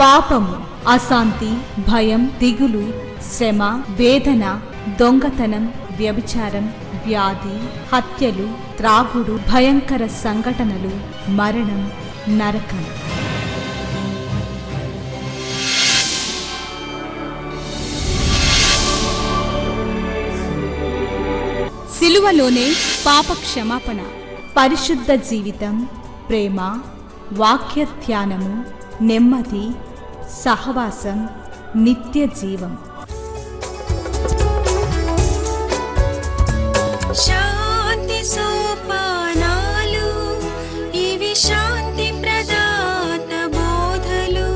పాపము, అశాంతి, భయం, దిగులు, శ్రమ, వేదన, దొంగతనం, వ్యభిచారం, వ్యాధి, హత్యలు, త్రాగుడు, భయంకర సంఘటనలు, మరణం, నరకం. సిలువలోనే పాప క్షమాపణ, పరిశుద్ధ జీవితం, ప్రేమ, వాక్య ధ్యానము, నెమ్మది, సహవాసం, నిత్య జీవం. శాంతి సోపానాలు, ఇవి శాంతి ప్రదాత బోధలు.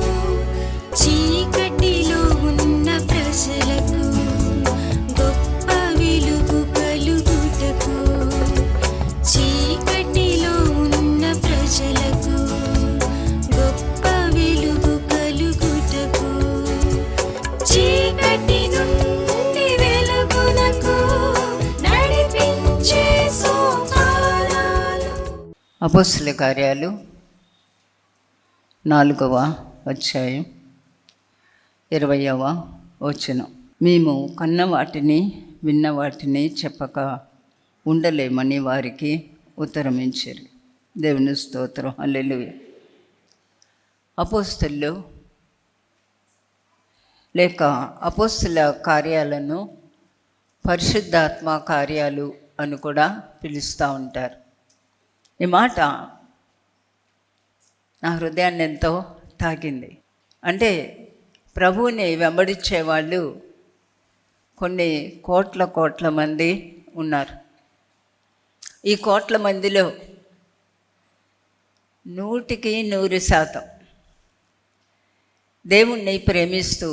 చీకటిలో ఉన్న ప్రజలకు గొప్ప వెలుగు కలుగుటకు, చీకటిలో ఉన్న ప్రజలకు గొప్ప వెలుగు కలుగుటకు, చీకటి నుండి వెలుగునకు నడిపించే సోపానాలు. అపోస్తల కార్యాలు 4వ అధ్యాయం 20వ వచనం. మేము కన్న వాటిని విన్న వాటిని చెప్పక ఉండలేమని వారికి ఉత్తరమిచ్చారు. దేవుని స్తోత్రం, హల్లెలూయా. అపోస్తలు లేక అపోస్తల కార్యాలను పరిశుద్ధాత్మ కార్యాలు అని కూడా పిలుస్తూ ఉంటారు. ఈ మాట నా హృదయాన్ని ఎంతో తాకింది. అంటే ప్రభువుని వెంబడించే వాళ్ళు కొన్ని కోట్ల మంది ఉన్నారు. ఈ కోట్ల మందిలో 100% దేవుణ్ణి ప్రేమిస్తూ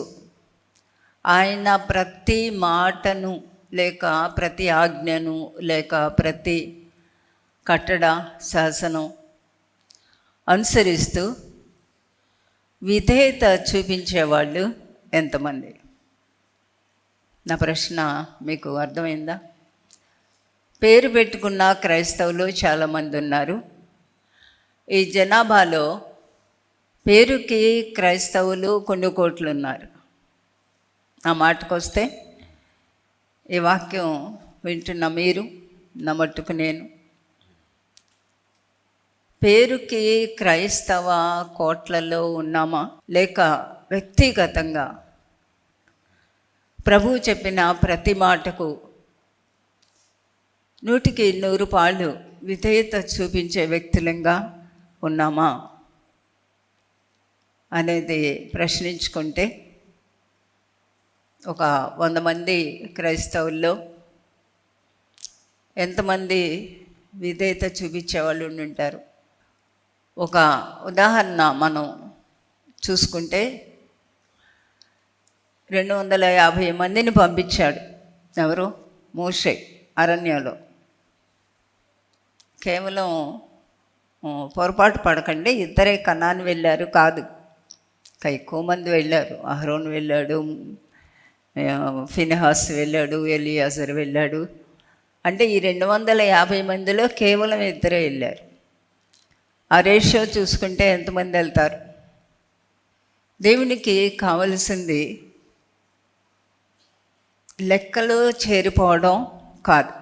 ఆయన ప్రతి మాటను లేక ప్రతి ఆజ్ఞను లేక ప్రతి కట్టడ శాసనం అనుసరిస్తూ విధేయత చూపించేవాళ్ళు ఎంతమంది? నా ప్రశ్న మీకు అర్థమైందా? పేరు పెట్టుకున్న క్రైస్తవులు చాలామంది ఉన్నారు. ఈ జనాభాలో పేరుకి క్రైస్తవులు కొన్ని కోట్లు ఉన్నారు. ఆ మాటకొస్తే ఈ వాక్యం వింటున్న మీరు, నా మట్టుకు నేను, పేరుకి క్రైస్తవ కోట్లలో ఉన్నామా లేక వ్యక్తిగతంగా ప్రభువు చెప్పిన ప్రతి మాటకు 100% విధేయత చూపించే వ్యక్తులంగా ఉన్నామా అనేది ప్రశ్నించుకుంటే ఒక 100 మంది క్రైస్తవుల్లో ఎంతమంది విధేయత చూపించే వాళ్ళు ఉంటారు? ఒక ఉదాహరణ మనం చూసుకుంటే 250 మందిని పంపించాడు. ఎవరు? మోషే అరణ్యంలో. కేవలం పొరపాటు పడకండి, ఇద్దరే కనాను వెళ్ళారు కాదు, ఎక్కువ మంది వెళ్ళారు. అహరోను వెళ్ళాడు, ఫినెహాస్ వెళ్ళాడు, ఎలియాజరు వెళ్ళాడు. అంటే ఈ 250 మందిలో కేవలం ఇద్దరే వెళ్ళారు. ఆ రేషియో చూసుకుంటే ఎంతమంది వెళ్తారు? దేవునికి కావలసింది లెక్కలు చేరిపోవడం కాదు,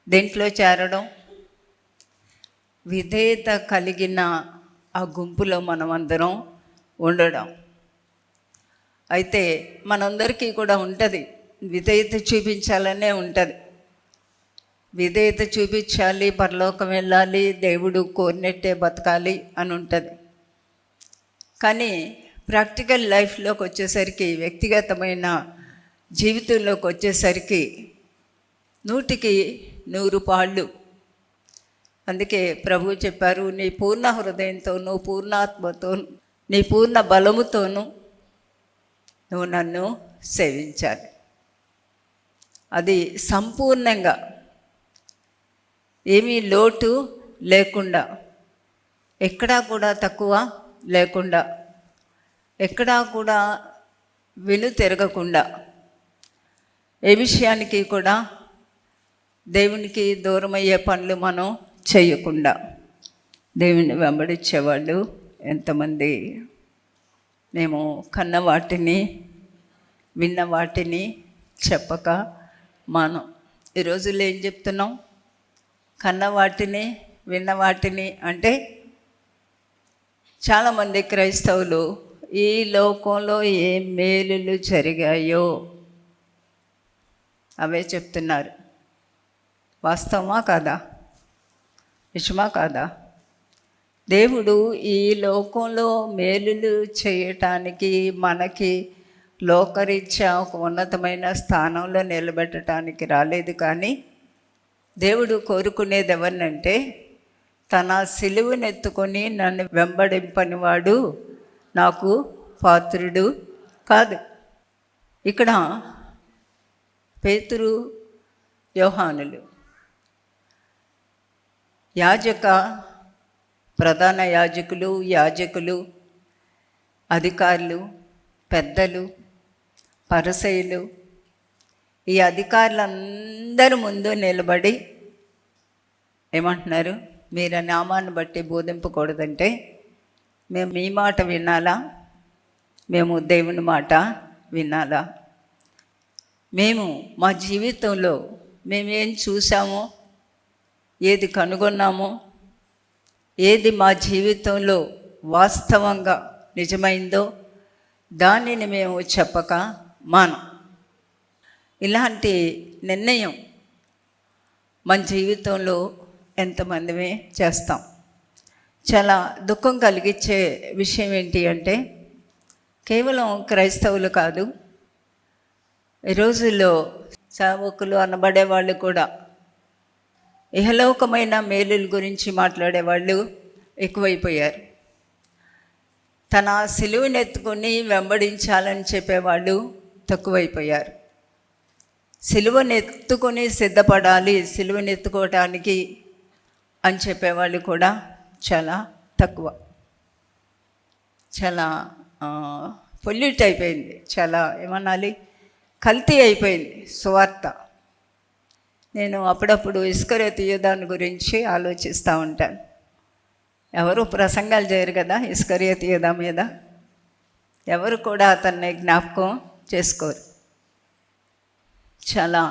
దేంట్లో చేరడం, విధేయత కలిగిన ఆ గుంపులో మనమందరం ఉండడం. అయితే మనందరికీ కూడా ఉంటుంది, విధేయత చూపించాలనే ఉంటుంది. విధేయత చూపించాలి, పరలోకం వెళ్ళాలి, దేవుడు కోరినట్టే బతకాలి అని ఉంటుంది. కానీ ప్రాక్టికల్ లైఫ్లోకి వచ్చేసరికి, వ్యక్తిగతమైన జీవితంలోకి వచ్చేసరికి 100% అందుకే ప్రభువు చెప్పారు, నీ పూర్ణ హృదయంతోనూ పూర్ణాత్మతో నీ పూర్ణ బలముతోనూ నువ్వు నన్ను సేవించాలి. అది సంపూర్ణంగా, ఏమీ లోటు లేకుండా, ఎక్కడా కూడా తక్కువ లేకుండా, ఎక్కడా కూడా వెను తిరగకుండా, ఏ విషయానికి కూడా దేవునికి దూరమయ్యే పనులు మనం చేయకుండా దేవుని వెంబడించేవాళ్ళు ఎంతమంది మేము కన్న వాటిని విన్న వాటిని చెప్పక మానం. ఈ రోజుల్లో ఏం చెప్తున్నాం? కన్న వాటిని విన్న వాటిని అంటే చాలామంది క్రైస్తవులు ఈ లోకంలో ఏ మేలులు జరిగాయో అవే చెప్తున్నారు. వాస్తవమా కాదా? నిజమా కాదా? దేవుడు ఈ లోకంలో మేలులు చేయటానికి, మనకి లోకరీత్యా ఒక ఉన్నతమైన స్థానంలో నిలబెట్టడానికి రాలేదు. కానీ దేవుడు కోరుకునేది ఎవరినంటే, తన సిలువనెత్తుకొని నన్ను వెంబడింపనివాడు నాకు పాత్రుడు కాదు. ఇక్కడ పేతురు, యోహానులు ప్రధాన యాజకులు, అధికారులు, పెద్దలు, పరిసయ్యులు, ఈ అధికారులందరి ముందు నిలబడి ఏమంటున్నారు? మీరు నామాన్ని బట్టి బోధింపకూడదంటే మేము మీ మాట వినాలా? మేము దేవుని మాట వినాలా? మేము మా జీవితంలో మేమేం చూసామో, ఏది కనుగొన్నామో, ఏది మా జీవితంలో వాస్తవంగా నిజమైందో దానిని మేము చెప్పక మానం. ఇలాంటి నిర్ణయం మన జీవితంలో ఎంతమందిమే చేస్తాం. చాలా దుఃఖం కలిగించే విషయం ఏంటి అంటే, కేవలం క్రైస్తవులు కాదు, ఈ రోజుల్లో సేవకులు అనబడే వాళ్ళు కూడా ఇహలోకమైన మేలుల గురించి మాట్లాడేవాళ్ళు ఎక్కువైపోయారు. తన సిలువనెత్తుకొని వెంబడించాలని చెప్పేవాళ్ళు తక్కువైపోయారు. సిలువనెత్తుకొని సిద్ధపడాలి, సిలువనెత్తుకోవటానికి అని చెప్పేవాళ్ళు కూడా చాలా తక్కువ. చాలా పొల్యూట్ అయిపోయింది, చాలా ఏమనాలి, కల్తీ అయిపోయింది సువార్త. నేను అప్పుడప్పుడు ఇస్కరియోతు యూదాను గురించి ఆలోచిస్తూ ఉంటాను. ఎవరు ప్రసంగాలు చేయరు కదా ఇస్కరియోతు యూదా మీద, ఎవరు కూడా అతన్ని జ్ఞాపకం చేసుకోరు. చాలా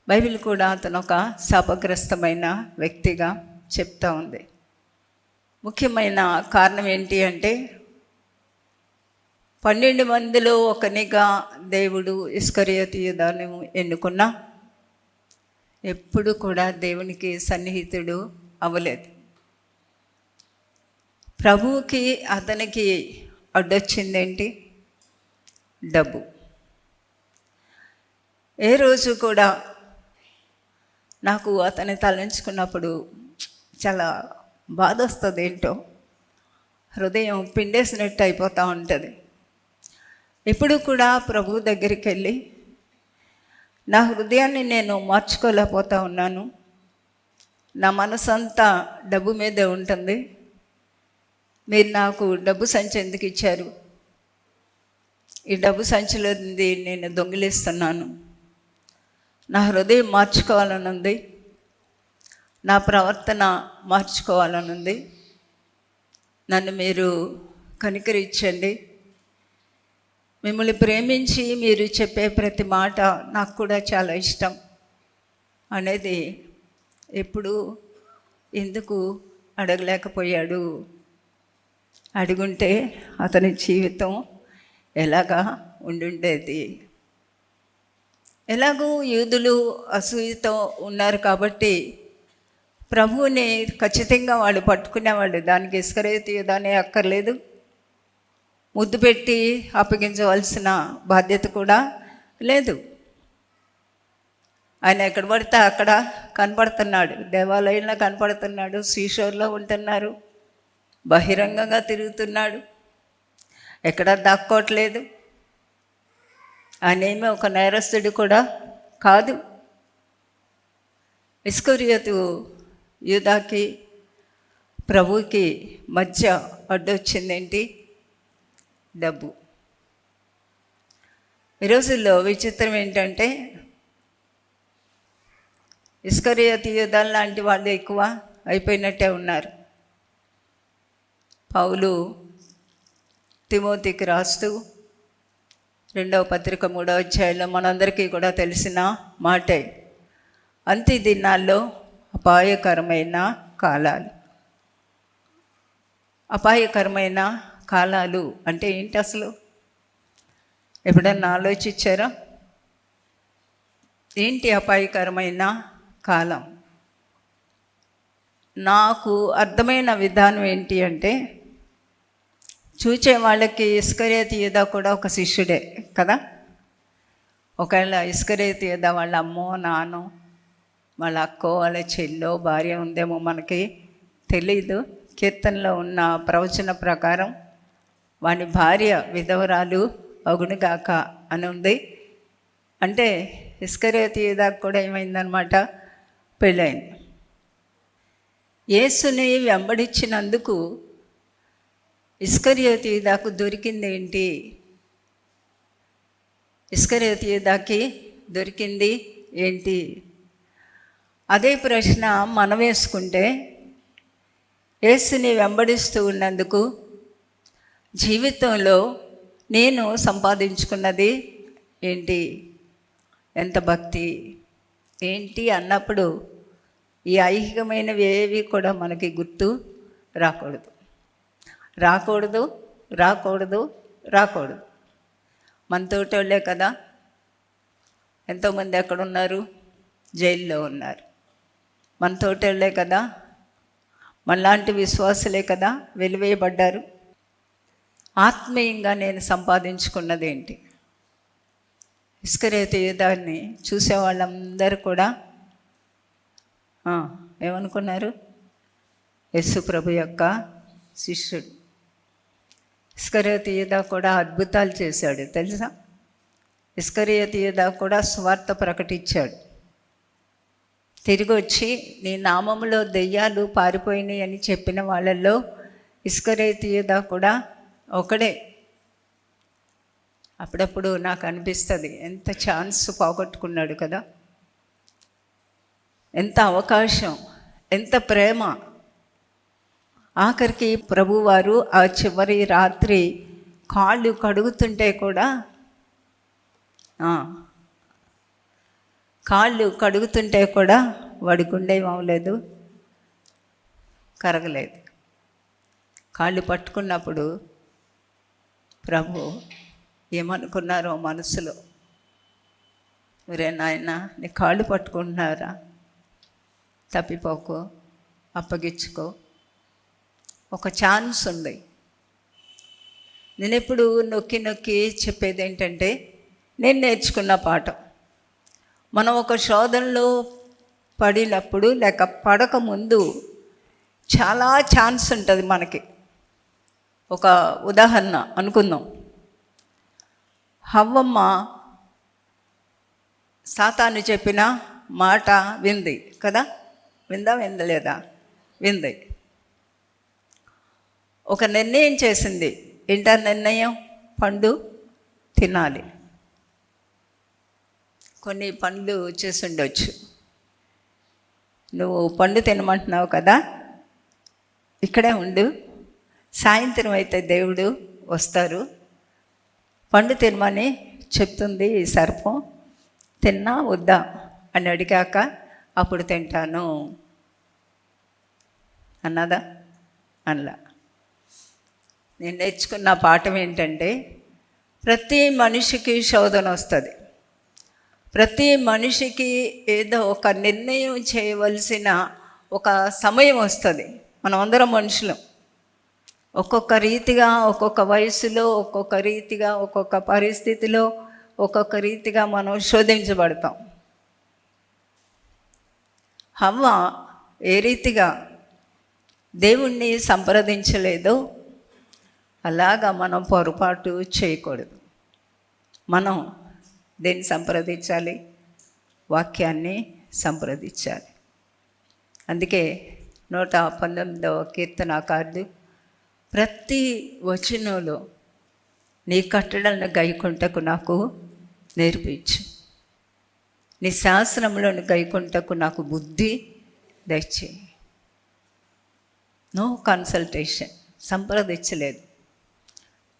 బైబిల్ కూడా అతను ఒక శాపగ్రస్తమైన వ్యక్తిగా చెప్తా ఉంది. ముఖ్యమైన కారణం ఏంటి అంటే, 12 మందిలో ఒకనిగా దేవుడు ఇస్కరియోతు యూదాను ఎన్నుకున్నా ఎప్పుడు కూడా దేవునికి సన్నిహితుడు అవ్వలేదు. ప్రభువుకి అతనికి అడ్డొచ్చిందేంటి? డబ్బు. ఏ రోజు కూడా నాకు అతన్ని తలంచుకున్నప్పుడు చాలా బాధ వస్తుంది. ఏంటో హృదయం పిండేసినట్టు అయిపోతూ ఉంటుంది. ఇప్పుడు కూడా ప్రభు దగ్గరికి వెళ్ళి నా హృదయాన్ని నేను మార్చుకోలేకపోతూ ఉన్నాను. నా మనసంతా డబ్బు మీదే ఉంటుంది. మీరు నాకు డబ్బు సంచి ఎందుకు ఇచ్చారు? ఈ డబ్బు సంచిలో నేను దొంగిలిస్తున్నాను. నా హృదయం మార్చుకోవాలనుంది, నా ప్రవర్తన మార్చుకోవాలనుంది. నన్ను మీరు కనికరించండి. మిమ్మల్ని ప్రేమించి మీరు చెప్పే ప్రతి మాట నాకు కూడా చాలా ఇష్టం అనేది ఎప్పుడు ఎందుకు అడగలేకపోయాడు? అడుగుంటే అతని జీవితం ఎలాగా ఉండుండేది? ఎలాగూ యూదులు అసూయతో ఉన్నారు కాబట్టి ప్రభువుని ఖచ్చితంగా వాళ్ళు పట్టుకునేవాళ్ళు. దానికి ఇస్కరియోతు యూదానే అక్కర్లేదు, ముద్దు పెట్టి అప్పగించవలసిన బాధ్యత కూడా లేదు. ఆయన ఎక్కడ పడితే అక్కడ కనపడుతున్నాడు, దేవాలయంలో కనపడుతున్నాడు, సీషోర్లో ఉంటున్నారు, బహిరంగంగా తిరుగుతున్నాడు, ఎక్కడ దాక్కోవట్లేదు. ఆయనేమీ ఒక నేరస్తుడు కూడా కాదు. ఇస్కరియోతు యూదాకి ప్రభువుకి మధ్య అడ్డొచ్చిందేంటి? డబ్బు. ఈ రోజుల్లో విచిత్రం ఏంటంటే, ఇస్కరియోతు యూదా లాంటి వాళ్ళు ఎక్కువ అయిపోయినట్టే ఉన్నారు. పౌలు తిమోతికి రాస్తూ 2వ పత్రిక 3వ అధ్యాయంలో మనందరికీ కూడా తెలిసిన మాటే, అంత్య దినాల్లో అపాయకరమైన కాలాలు. అపాయకరమైన కాలాలు అంటే ఏంటి అసలు? ఎప్పుడన్నా ఆలోచించారా? ఏంటి అపాయకరమైన కాలం? నాకు అర్థమైన విధానం ఏంటి అంటే, చూచే వాళ్ళకి ఇస్కరియోతు యూదా కూడా ఒక శిష్యుడే కదా. ఒకవేళ ఇస్కరియోతు యూదా వాళ్ళ అమ్మో నాన్నో వాళ్ళ అక్కో వాళ్ళ చెల్లో భార్య ఉందేమో మనకి తెలీదు. కీర్తనలో ఉన్న ప్రవచన ప్రకారం వాని భార్య విధవరాలు అగునుగాక అని ఉంది. అంటే ఇస్కరియోతు యూదాకు కూడా ఏమైందనమాట, పెళ్ళైంది. యేసుని వెంబడించినందుకు ఇస్కరియోతు యూదాకు దొరికింది ఏంటి? ఇస్కరియోతు యూదాకి దొరికింది ఏంటి? అదే ప్రశ్న మనం వేసుకుంటే, యేసుని వెంబడిస్తూ ఉన్నందుకు జీవితంలో నేను సంపాదించుకున్నది ఏంటి? ఎంత భక్తి ఏంటి అన్నప్పుడు ఈ ఐహికమైనవి ఏవి కూడా మనకి గుర్తు రాకూడదు, రాకూడదు, రాకూడదు, రాకూడదు. మనతోటి వాళ్ళే కదా. ఎంతోమంది ఎక్కడున్నారు? జైల్లో ఉన్నారు. మనతోటి వాళ్ళే కదా, మనలాంటి విశ్వాసులే కదా వెలివేయబడ్డారు. ఆత్మీయంగా నేను సంపాదించుకున్నది ఏంటి? ఇస్కరియోతు యూదాని చూసే వాళ్ళందరూ కూడా ఏమనుకున్నారు? యేసు ప్రభు యొక్క శిష్యుడు. ఇస్కరియోతు యూదా కూడా అద్భుతాలు చేశాడు తెలుసా. ఇస్కరియోతు యూదా కూడా స్వార్థ ప్రకటించాడు. తిరిగి వచ్చి నీ నామములో దెయ్యాలు పారిపోయినాయి అని చెప్పిన వాళ్ళల్లో ఇస్కరియోతు యూదా కూడా ఒకడే. అప్పుడప్పుడు నాకు అనిపిస్తుంది, ఎంత ఛాన్స్ పోగొట్టుకున్నాడు కదా, ఎంత అవకాశం, ఎంత ప్రేమ. ఆఖరికి ప్రభువారు ఆ చివరి రాత్రి కాళ్ళు కడుగుతుంటే కూడా వాడి గుండె ఏమవలేదు, కరగలేదు. కాళ్ళు పట్టుకున్నప్పుడు ప్రభు ఏమనుకున్నారో మనసులో, నాయన నీ కాళ్ళు పట్టుకుంటున్నారా, తప్పిపోకు, అప్పగించుకో, ఒక ఛాన్స్ ఉంది. నేను ఎప్పుడు నొక్కి నొక్కి చెప్పేది ఏంటంటే, నేను నేర్చుకున్న పాఠం, మనం ఒక శోధనలో పడినప్పుడు లేక పడక ముందు చాలా ఛాన్స్ ఉంటుంది మనకి. ఒక ఉదాహరణ అనుకుందాం. హవ్వమ్మ సాతాను చెప్పిన మాట వింది కదా, వినలేదా? వింది. ఒక నిర్ణయం చేసింది. ఏంటా నిర్ణయం? పండు తినాలి. కొన్ని పండ్లు చేసి ఉండొచ్చు. నువ్వు పండు తినమంటున్నావు కదా, ఇక్కడే ఉండు, సాయంత్రం అయితే దేవుడు వస్తారు, పండు తినమని చెప్తుంది ఈ సర్పం, తిన్నా వద్దా అని అడిగాక అప్పుడు తింటాను అన్నదా? అనలా. నేను నేర్చుకున్న పాఠం ఏంటంటే, ప్రతి మనిషికి శోధన వస్తుంది. ప్రతి మనిషికి ఏదో ఒక నిర్ణయం చేయవలసిన ఒక సమయం వస్తుంది. మనం అందరం మనుషులం. ఒక్కొక్క రీతిగా, ఒక్కొక్క వయసులో, ఒక్కొక్క రీతిగా, ఒక్కొక్క పరిస్థితిలో, ఒక్కొక్క రీతిగా మనం శోధించబడతాం. హవ్వ ఏ రీతిగా దేవుణ్ణి సంప్రదించలేదో అలాగా మనం పొరపాటు చేయకూడదు. మనం దేన్ని సంప్రదించాలి? వాక్యాన్ని సంప్రదించాలి. అందుకే 119వ కీర్తనాకారుడు ప్రతి వచనంలో నీ కట్టడలను గైకొంటకు నాకు నేర్పించు, నీ శాసనములను గైకొంటకు నాకు బుద్ధి దయచేయి. నో కన్సల్టేషన్, సంప్రదించలేదు.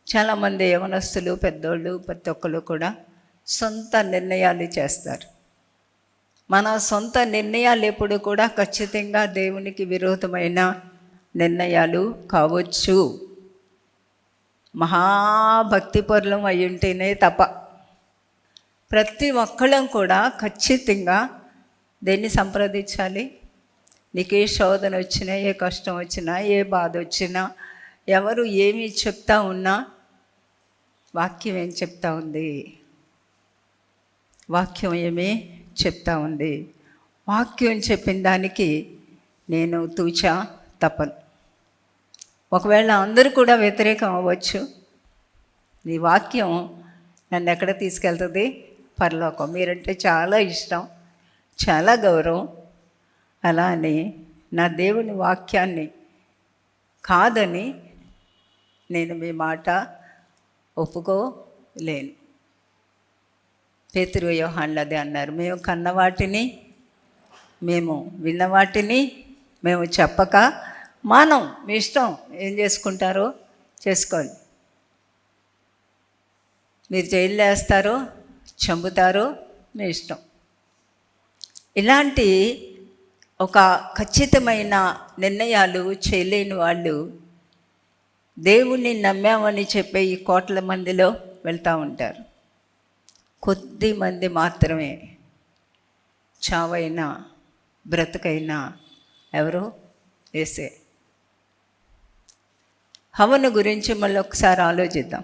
చాలామంది యవనస్తులు, పెద్దోళ్ళు, ప్రతి ఒక్కరు కూడా సొంత నిర్ణయాలు చేస్తారు. మన సొంత నిర్ణయాలు ఎప్పుడు కూడా ఖచ్చితంగా దేవునికి విరోధమైన నిర్ణయాలు కావచ్చు. మహాభక్తిపరులం అయి ఉంటేనే తప్ప. ప్రతి ఒక్కళ్ళం కూడా ఖచ్చితంగా దేన్ని సంప్రదించాలి? నీకు ఏ శోధన వచ్చినా, ఏ కష్టం వచ్చినా, ఏ బాధ వచ్చినా, ఎవరు ఏమి చెప్తా ఉన్నా వాక్యం ఏం చెప్తా ఉంది? వాక్యం ఏమి చెప్తా ఉంది? వాక్యం చెప్పిన దానికి నేను తూచా తప్పను. ఒకవేళ అందరూ కూడా వ్యతిరేకం అవ్వచ్చు. నీ వాక్యం నన్ను ఎక్కడ తీసుకెళ్తుంది? పరలోకం. మీరంటే చాలా ఇష్టం, చాలా గౌరవం. అలా అని నా దేవుని వాక్యాన్ని కాదని నేను మీ మాట ఒప్పుకోలేను. పేతురు, యోహాన్లు అదే అన్నారు. మేము కన్నవాటిని, మేము విన్నవాటిని మేము చెప్పక మానం. మీ ఇష్టం, ఏం చేసుకుంటారో చేసుకోండి. మీరు జైల్లో వేస్తారో చంపుతారో మీ ఇష్టం. ఇలాంటి ఒక ఖచ్చితమైన నిర్ణయాలు చేయలేని వాళ్ళు దేవుణ్ణి నమ్మామని చెప్పే ఈ కోట్ల మందిలో వెళ్తూ ఉంటారు. కొద్ది మంది మాత్రమే చావైనా బ్రతుకైనా ఎవరు? యేసే. హవను గురించి మళ్ళీ ఒకసారి ఆలోచిద్దాం.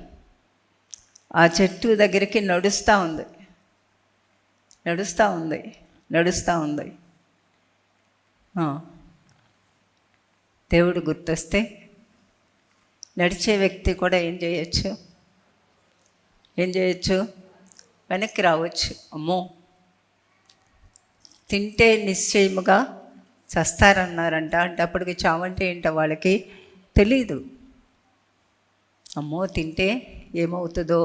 ఆ చెట్టు దగ్గరికి నడుస్తూ ఉంది. దేవుడు గుర్తొస్తే నడిచే వ్యక్తి కూడా ఏం చేయొచ్చు? వెనక్కి రావచ్చు. అమ్మో, తింటే నిశ్చయముగా చస్తారన్నారంట. అంటే అప్పటికి చావంటే ఏంటో వాళ్ళకి తెలీదు. అమ్మో, తింటే ఏమవుతుందో.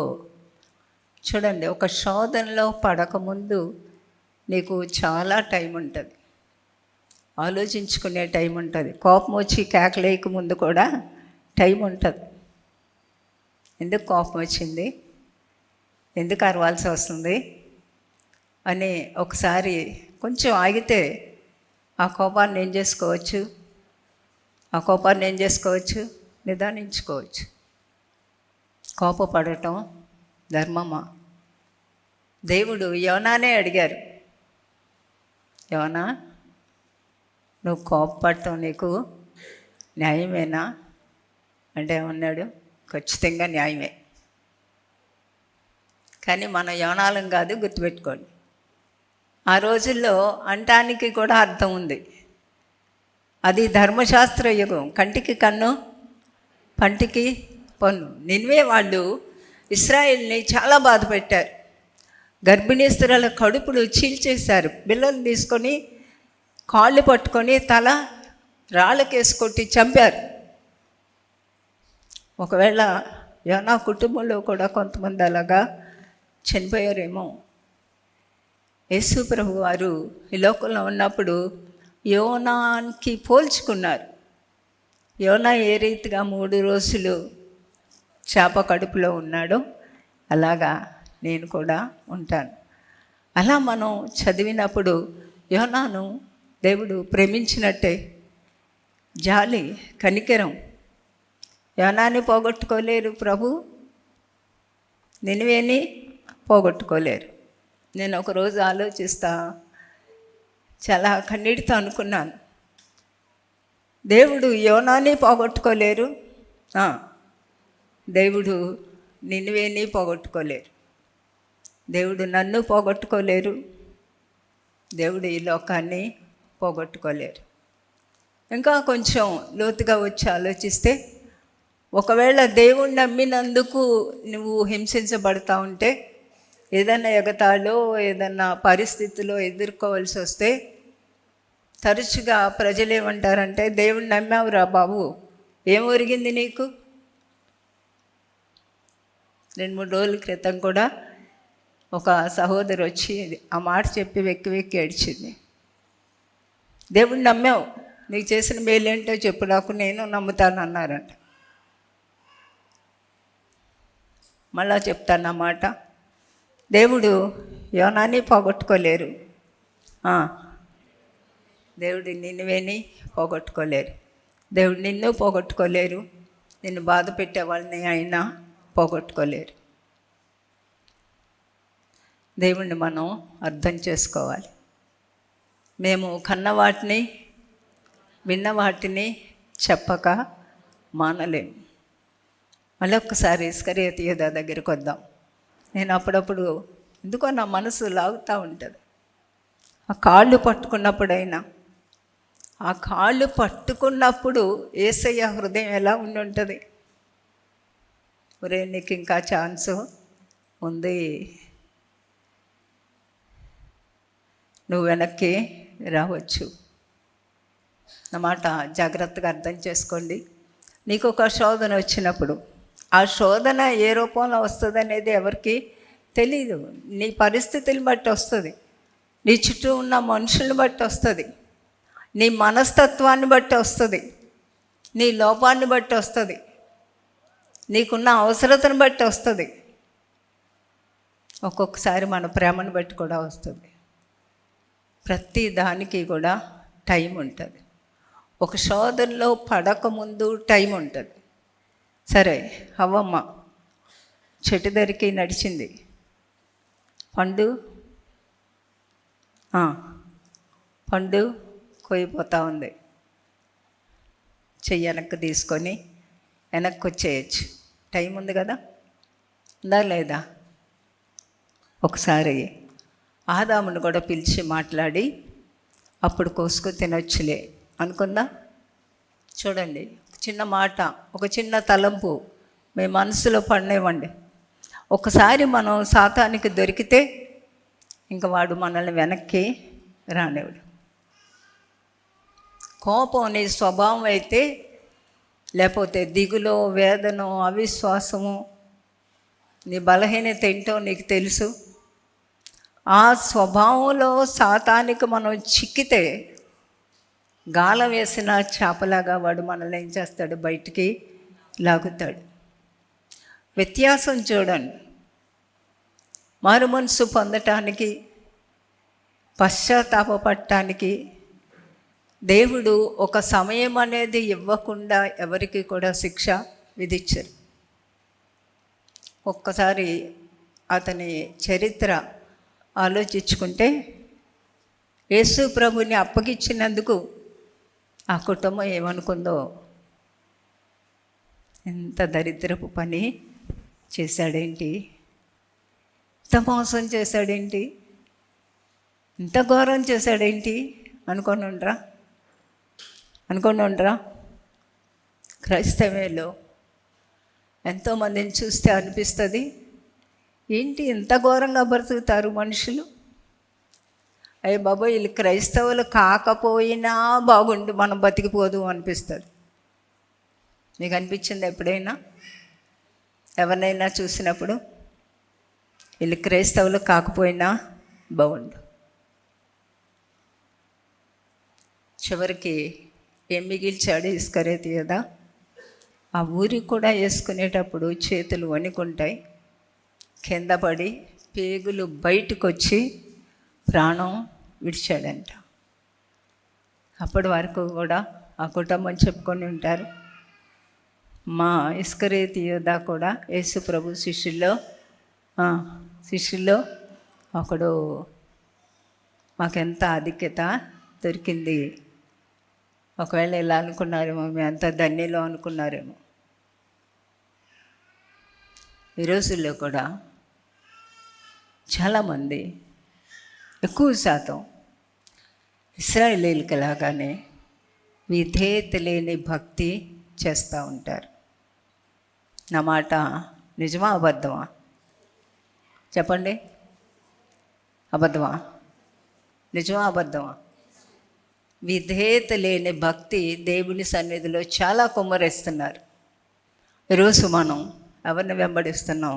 చూడండి, ఒక శోధనలో పడకముందు నీకు చాలా టైం ఉంటుంది, ఆలోచించుకునే టైం ఉంటుంది. కోపం వచ్చి కేకలేక ముందు కూడా టైం ఉంటుంది. ఎందుకు కోపం వచ్చింది, ఎందుకు అరవాల్సి వస్తుంది అని ఒకసారి కొంచెం ఆగితే ఆ కోపాన్ని ఏం చేసుకోవచ్చు? నిదానించుకోవచ్చు. కోపపడటం ధర్మమా? దేవుడు యోనానే అడిగారు, యోనా, నువ్వు కోపపడటం నీకు న్యాయమేనా అంటే ఏమన్నాడు? ఖచ్చితంగా న్యాయమే. కానీ మన యోనాలం కాదు, గుర్తుపెట్టుకోండి. ఆ రోజుల్లో అంటానికి కూడా అర్థం ఉంది. అది ధర్మశాస్త్ర యుగం. కంటికి కన్ను, పంటికి పన్ను. నిన్వే వాళ్ళు ఇశ్రాయేల్ని చాలా బాధ పెట్టారు. గర్భిణీ స్త్రీల కడుపులు చీల్చేశారు. బిళ్ళలు తీసుకొని కాళ్ళు పట్టుకొని తల రాళ్ళకేసి కొట్టి చంపారు. ఒకవేళ యోనా కుటుంబంలో కూడా కొంతమంది అలాగా చనిపోయారేమో. యేసు ప్రభు వారు ఈ లోకంలో ఉన్నప్పుడు యోనాకి పోల్చుకున్నారు. యోనా ఏ రీతిగా 3 రోజులు చేప కడుపులో ఉన్నాడో అలాగా నేను కూడా ఉంటాను. అలా మనం చదివినప్పుడు యోనాను దేవుడు ప్రేమించినట్టే. జాలి, కనికరం. యోనాని పోగొట్టుకోలేరు ప్రభు, నినివేని పోగొట్టుకోలేరు. నేను ఒకరోజు ఆలోచిస్తా, చాలా కన్నీటితో అనుకున్నాను, దేవుడు యోనాని పోగొట్టుకోలేరు, దేవుడు నినివేని పోగొట్టుకోలేరు, దేవుడు నన్ను పోగొట్టుకోలేరు, దేవుడు ఈ లోకాన్ని పోగొట్టుకోలేరు. ఇంకా కొంచెం లోతుగా వచ్చి ఆలోచిస్తే, ఒకవేళ దేవుణ్ణి నమ్మినందుకు నువ్వు హింసించబడతా ఉంటే, ఏదైనా ఎగతాళో ఏదన్నా పరిస్థితిలో ఎదుర్కోవాల్సి వస్తే తరచుగా ప్రజలు ఏమంటారంటే, దేవుణ్ణి నమ్మావురా బాబు, ఏం ఒరిగింది నీకు? 2-3 రోజుల క్రితం కూడా ఒక సహోదరు వచ్చి ఆ మాట చెప్పి వెక్కి ఏడ్చింది. దేవుణ్ణి నమ్మావు, నీకు చేసిన మేలేంటో చెప్పు, నాకు నేను నమ్ముతాను అన్నారంట. మళ్ళా చెప్తానన్నమాట. దేవుడు యోనాని పోగొట్టుకోలేరు, దేవుడు నిన్నువేని పోగొట్టుకోలేరు, దేవుడు నిన్ను పోగొట్టుకోలేరు, నిన్ను బాధ పెట్టే వాళ్ళని అయినా పోగొట్టుకోలేరు. దేవుణ్ణి మనం అర్థం చేసుకోవాలి. మేము కన్న వాటిని విన్న వాటిని చెప్పక మానలేము. మళ్ళీ ఒక్కసారి ఇస్కరియోతు యూదా దగ్గరికి వద్దాం. నేను అప్పుడప్పుడు ఎందుకో నా మనసు లాగుతూ ఉంటుంది. ఆ కాళ్ళు పట్టుకున్నప్పుడైనా, ఆ కాళ్ళు పట్టుకున్నప్పుడు యేసయ్య హృదయం ఎలా ఉండి ఉంటుంది? ఒరే నీకు ఇంకా ఛాన్సు ఉంది, నువ్వు వెనక్కి రావచ్చు. నా మాట జాగ్రత్తగా అర్థం చేసుకోండి. నీకు ఒక శోధన వచ్చినప్పుడు ఆ శోధన ఏ రూపంలో వస్తుంది అనేది ఎవరికి తెలీదు. నీ పరిస్థితులను బట్టి వస్తుంది, నీ చుట్టూ ఉన్న మనుషులను బట్టి వస్తుంది, నీ మనస్తత్వాన్ని బట్టి వస్తుంది, నీ లోపాన్ని బట్టి వస్తుంది, నీకున్న అవసరతను బట్టి వస్తుంది, ఒక్కొక్కసారి మన ప్రేమను బట్టి కూడా వస్తుంది. ప్రతి దానికి కూడా టైం ఉంటుంది. ఒక శోధనలో పడకముందు టైం ఉంటుంది. సరే, హవ్వమ్మ చెట్టు దగ్గరికి నడిచింది, పండు కోయిపోతూ ఉంది. చెయ్యి వెనక్కి తీసుకొని వెనక్కి వచ్చేయచ్చు, టైం ఉంది కదా, ఉందా లేదా? ఒకసారి ఆదామును కూడా పిలిచి మాట్లాడి అప్పుడు కోసుకు తినొచ్చులే అనుకుందా. చూడండి, ఒక చిన్న మాట, ఒక చిన్న తలంపు మీ మనసులో పడినివ్వండి. ఒకసారి మనం సాతానికి దొరికితే ఇంక వాడు మనల్ని వెనక్కి రానివాడు. కోపం నీ స్వభావం అయితే, లేకపోతే దిగులో, వేదనో, అవిశ్వాసము, నీ బలహీనత ఏంటో నీకు తెలుసు. ఆ స్వభావంలో సాతానికి మనం చిక్కితే గాల వేసిన చేపలాగా వాడు మనల్ని ఏం చేస్తాడు? బయటికి లాగుతాడు. వ్యత్యాసం చూడండి. మారు మనసు పొందటానికి, పశ్చాత్తాపపడటానికి దేవుడు ఒక సమయం అనేది ఇవ్వకుండా ఎవరికి కూడా శిక్ష విధించరు. ఒక్కసారి అతని చరిత్ర ఆలోచించుకుంటే, యేసు ప్రభుని అప్పగిచ్చినందుకు ఆ కుటుంబం ఏమనుకుందో, ఎంత దరిద్రపు పని చేశాడేంటి, ఇంత మోసం చేశాడేంటి, ఇంత ఘోరం చేశాడేంటి అనుకొని ఉండరా? క్రైస్తవేలో ఎంతోమందిని చూస్తే అనిపిస్తుంది, ఏంటి ఇంత ఘోరంగా బ్రతుకుతారు మనుషులు, అయ్య బాబోయ్ వీళ్ళు క్రైస్తవులు కాకపోయినా బాగుండు, మనం బతికిపోదు అనిపిస్తుంది. మీకు అనిపించింది ఎప్పుడైనా? ఎవరినైనా చూసినప్పుడు వీళ్ళు క్రైస్తవులు కాకపోయినా బాగుండు. చివరికి ఏం మిగిల్చాడు ఇస్కరియోతు యూదా? ఆ ఊరికి కూడా వేసుకునేటప్పుడు చేతులు వణుకుంటాయి, కింద పడి పేగులు బయటకు వచ్చి ప్రాణం విడిచాడంట. అప్పటి వరకు కూడా ఆ కుటుంబం చెప్పుకొని ఉంటారు, మా ఇస్కరియోతు యూదా కూడా యేసు ప్రభు శిష్యుల్లో ఒకడు, మాకెంత ఆధిక్యత దొరికింది. ఒకవేళ ఇలా అనుకున్నారేమో, మేము అంత ధన్యులు అనుకున్నారేమో. ఈ రోజుల్లో కూడా చాలామంది, ఎక్కువ శాతం ఇశ్రాయేలీయులకి లాగానే విధేయత లేని భక్తి చేస్తూ ఉంటారు. నా మాట నిజమా అబద్ధమా? చెప్పండి, అబద్ధమా? నిజమా అబద్ధమా? విధేయత లేని భక్తి దేవుని సన్నిధిలో చాలా కుమ్మరిస్తున్నారు. ఈరోజు మనం ఎవరిని వెంబడిస్తున్నాం?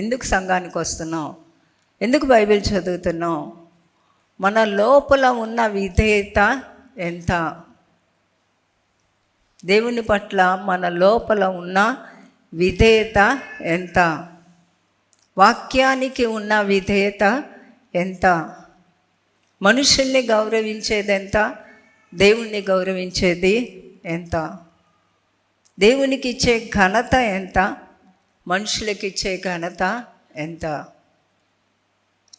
ఎందుకు సంఘానికి వస్తున్నాం? ఎందుకు బైబిల్ చదువుతున్నాం? మన లోపల ఉన్న విధేయత ఎంత? దేవుని పట్ల మన లోపల ఉన్న విధేయత ఎంత? వాక్యానికి ఉన్న విధేయత ఎంత? మనుషుల్ని గౌరవించేది ఎంత? దేవుణ్ణి గౌరవించేది ఎంత? దేవునికి ఇచ్చే ఘనత ఎంత? మనుషులకి ఇచ్చే ఘనత ఎంత?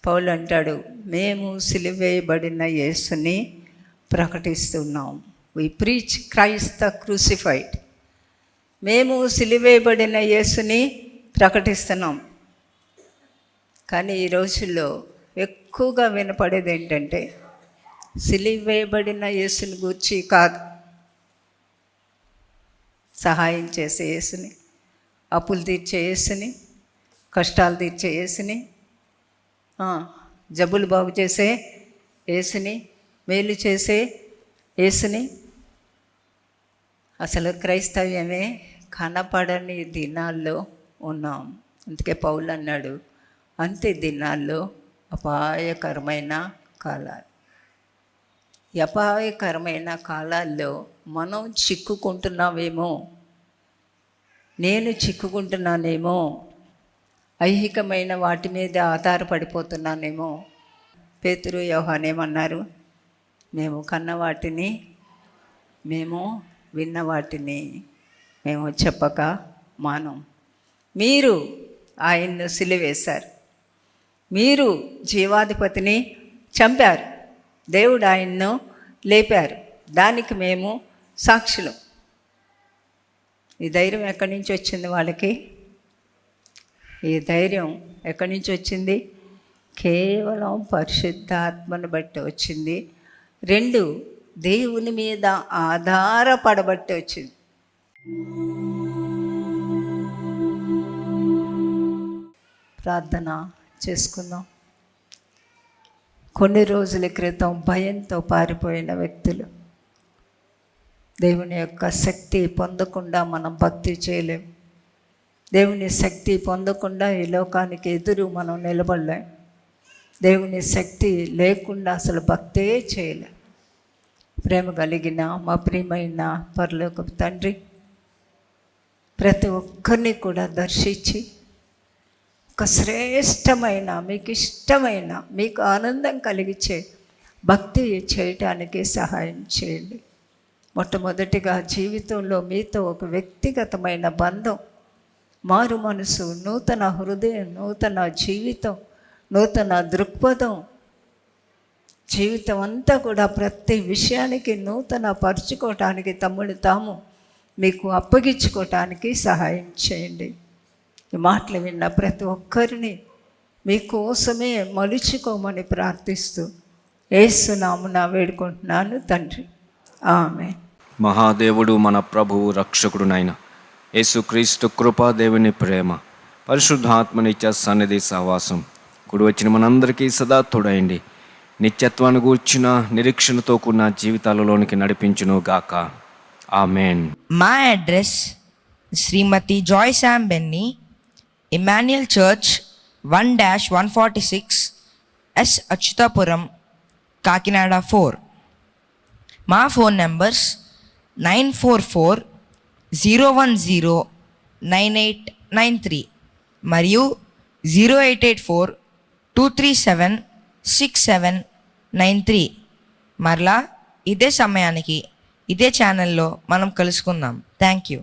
పౌలు అంటాడు, మేము సిలువేయబడిన యేసుని ప్రకటిస్తున్నాం. We preach Christ the crucified. మేము సిలువేయబడిన యేసుని ప్రకటిస్తున్నాం. కానీ ఈ రోజుల్లో ఎక్కువగా వినపడేది ఏంటంటే సిలువేయబడిన యేసుని గూర్చి కాదు, సహాయం చేసే యేసుని, అప్పులు తీర్చే యేసుని, కష్టాలు తీర్చే యేసుని, జబ్బులు బాగు చేసే యేసుని, మేలు చేసే యేసుని. అసలు క్రైస్తవ్యమే కనపడని దినాల్లో ఉన్నాం. అందుకే పౌలు అన్నాడు, అంత్య దినాల్లో అపాయకరమైన కాలాలు. ఈ అపాయకరమైన కాలాల్లో మనం చిక్కుకుంటున్నామేమో, నేను చిక్కుకుంటున్నానేమో, ఐహికమైన వాటి మీద ఆధారపడిపోతున్నానేమో. పేతురు యోహాను ఏమన్నారు? మేము కన్న వాటిని, మేము విన్న వాటిని మేము చెప్పక మానం. మీరు ఆయన్ను సిలువేశారు, మీరు జీవాధిపతిని చంపారు, దేవుడు ఆయన్ను లేపారు, దానికి మేము సాక్షులు. ఈ ధైర్యం ఎక్కడి నుంచి వచ్చింది వాళ్ళకి? ఈ ధైర్యం ఎక్కడి నుంచి వచ్చింది? కేవలం పరిశుద్ధాత్మను బట్టి వచ్చింది. 2, దేవుని మీద ఆధారపడబట్టి వచ్చింది. ప్రార్థన చేసుకుందాం. కొన్ని రోజుల క్రితం భయంతో పారిపోయిన వ్యక్తులు, దేవుని యొక్క శక్తి పొందకుండా మనం భక్తి చేయలేం. దేవుని శక్తి పొందకుండా ఈ లోకానికి ఎదురు మనం నిలబడలేం. దేవుని శక్తి లేకుండా అసలు భక్తే చేయలేం. ప్రేమ కలిగిన మా ప్రియమైన పరలోకపు తండ్రి, ప్రతి ఒక్కరిని కూడా దర్శించి ఒక శ్రేష్టమైన, మీకు ఇష్టమైన, మీకు ఆనందం కలిగించే భక్తి చేయటానికి సహాయం చేయండి. మొట్టమొదటిగా జీవితంలో మీతో ఒక వ్యక్తిగతమైన బంధం, మారు మనసు, నూతన హృదయం, నూతన జీవితం, నూతన దృక్పథం, జీవితం అంతా కూడా ప్రతి విషయానికి నూతన పరుచుకోవటానికి, తమ్ముడు తాము మీకు అప్పగించుకోవటానికి సహాయం చేయండి. ఈ మాటలు విన్న ప్రతి ఒక్కరిని మీకోసమే మలుచుకోమని ప్రార్థిస్తూ యేసు నామమున వేడుకుంటున్నాను తండ్రి, ఆమేన్. మహాదేవుడు మన ప్రభువు రక్షకుడునైన యేసుక్రీస్తు కృపా, దేవుని ప్రేమ, పరిశుద్ధాత్మనిత్య సన్నిధి సహవాసం కూడి వచ్చిన మనందరికీ సదా తోడైండి నిత్యత్వాన్ని గూర్చిన నిరీక్షణతో కూడిన జీవితాలలోనికి నడిపించును గాక. ఆమేన్. మా address Shrimati Joy Sam Benny, Emmanuel church 1-146 S Achyutapuram, Kakinada 4. మా ఫోన్ నంబర్స్ 944-010-9893 మరియు 0884-237-6793. మరలా ఇదే సమయానికి ఇదే ఛానల్లో మనం కలుసుకుందాం. Thank you.